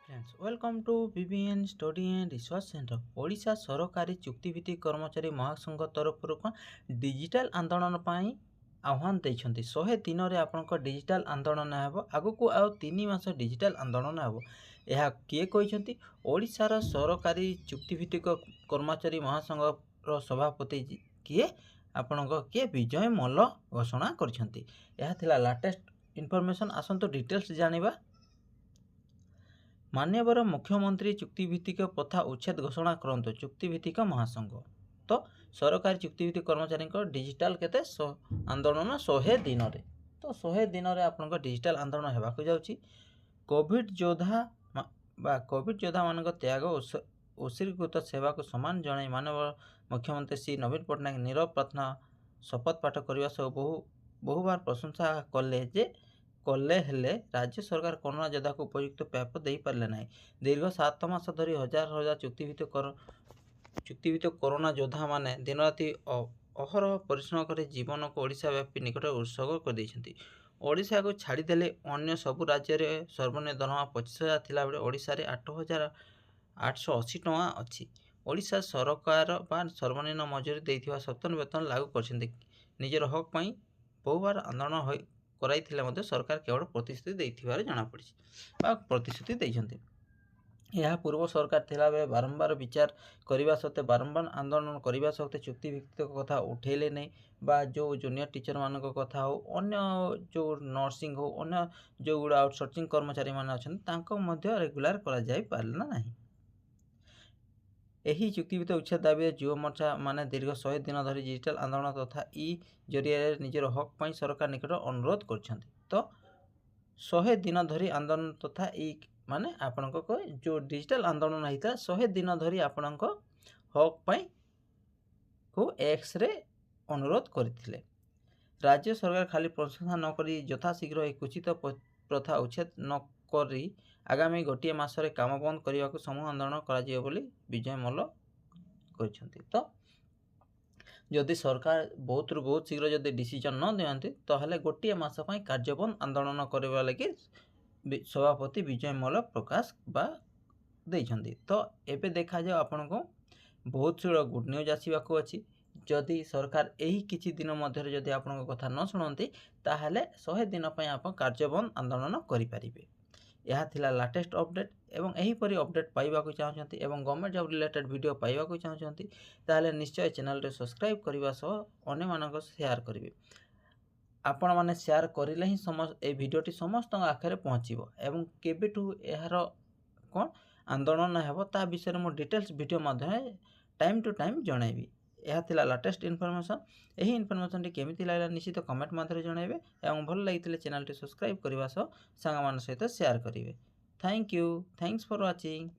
Friends, welcome to BBN Study and Research Center. Odisha सरकारी चुक्तिभित्तिक कर्मचारी महासंघ तरफ डिजिटल आंदोलन ପାଇଁ आह्वान ଦେଇଛନ୍ତି। 100 ଦିନରେ ଆପଣଙ୍କ ଡିଜିଟାଲ ଆନ୍ଦୋଳନ ହେବ। ଆଗକୁ ଆଉ 3 ମାସ ଡିଜିଟାଲ ଆନ୍ଦୋଳନ ହେବ। ଏହା କିଏ କହିଛନ୍ତି? ଓଡ଼ିଶାର ସରକାରୀ ଚୁକ୍ତିଭିତ୍ତିକ କର୍ମଚାରୀ ମହାସଂଘର ସଭାପତି କିଏ? କିଏ ବିଜୟ ମଲ୍ଲ ଘୋଷଣା କରିଛନ୍ତି। ଏହା ଥିଲା ଲାଟେଷ୍ଟ ଇନଫର୍ମେସନ୍। ଆସନ୍ତୁ ଡିଟେଲ୍ସ ଜାଣିବା। माननीय मुख्यमंत्री चुक्तिभित्तिक प्रथा उच्छेद घोषणा करंतु। चुक्तिभित्तिक महासंघ तो सरकारी चुक्तिभित्तिक कर्मचारी डिजिटाल केते आंदोलन 100 दिन रे। तो 100 दिन रे आपन डिजिटाल आंदोलन हेबाकु जाउची। कोविड योद्धा मान त्याग उत्सर्गीकृत सेवा को सम्मान जणाई माननीय मुख्यमंत्री श्री नवीन पट्टनायक नीरव प्रार्थना शपथ पाठ करने सह बहुबार प्रशंसा कले हेले राज्य सरकार कोरोना योद्धा को उपयुक्त प्राप्य दे पारे ना। दीर्घ 7 मास धरी हजार हजार चुक्तिभित्तिक कोरोना योद्धा माने दिन राति अहरह परिश्रम कर जीवन को ओडिशा व्यापी निकट उत्सर्ग कर देइछन्ति। ओडिशा को छाड़ीदेले अन्य सबु राज्य में सर्वनिम्न दरमा 25,000 थिला बेले ओडिशा रे 8,880 टଙ୍କା अछि। ओडिशा सरकार सर्वनिम्न मजूरी देइथिबा सप्तन वेतन लागू करछन्ति। निजर हक पई बहुबार आंदोलन कराइथिले मध्य सरकार केवल प्रतिश्रुति देइथिबार जଣା पड़िछि बा प्रतिश्रुति देइछन्ति। यह पूर्व सरकार थिला बेले बारंबार विचार करबा सत्ते बारंबार आंदोलन करबा सत्ते चुक्तिभित्तिक कथा उठेले नै बा जो जूनियर टीचर मान कथा हो अन्य जो नर्सिंग हो अन्य जो गुड़ा आउटसोर्सिंग कर्मचारी मान अछन तांको मध्य रेगुलर करा जाय पारला नाही। एही चुक्तिभित्तिक उच्छेद दाबी युवा मोर्चा माने दीर्घ 100 दिन धरी डिजिटल आंदोलन तथा जरिया निजर हक पई सरकार निकट अनुरोध करछन्ति। तो 100 दिन धरी आंदोलन तथा माने आपनको जो डिजिटल आंदोलन होता 100 दिन धरी आपनको हक पई को एक्स रे अनुरोध करथिले। राज्य सरकार खाली प्रशंसा न करी यथाशीघ्र एक उचित प्रथा उच्छेद न करी आगामी गोटे मासरे काम बंद करने को समूह आंदोलन करा बोली विजय मल्ल कहते। तो जदि सरकार बहुत शीघ्र जदि डिसीजन न दियंती तो हेले गोटे मास पई कार्यबंद आंदोलन करबा लगी सभापति विजय मल्ल प्रकाश बा देइछन्ती। तो एबे देखा जाओ आपनको बहुत शीघ्र गुड न्यूज आसीबाकू अछि। जदि सरकार यही किछि दिन मध्य जदि आपनको कथा न सुनंती ताहले 100 दिन पई आप कार्यबंद आंदोलन करि परिबे। यह थिला लाटेस्ट अपडेट एवं एहीपरि अपडेट पाइबाकू चाहछन्ती एवं गवर्नमेंट जॉब रिलेटेड वीडियो पाइबाकू चाहछन्ती ताहले निश्चय चैनल रे सब्सक्राइब करबा सह अन्य मानक शेयर करिवे। आपण माने शेयर करिले ही समस्त ए वीडियोटी समस्त आखरे पहुँचीबो एवं केबेटू एहार कोन आंदोलन हेबो ता विषय मो डिटेल्स वीडियो माध्यम टाइम टू टाइम जणाइबी। यह थिला लाटेस्ट इनफॉरमेशन। यही इनफॉरमेशन टी केमिति लागला निश्चित कमेंट माध्यम जणाइबे एवं भल लागितले चैनल टी सब्सक्राइब करबा सह संग मान सहित शेयर करिवे। Thank you. Thanks for watching.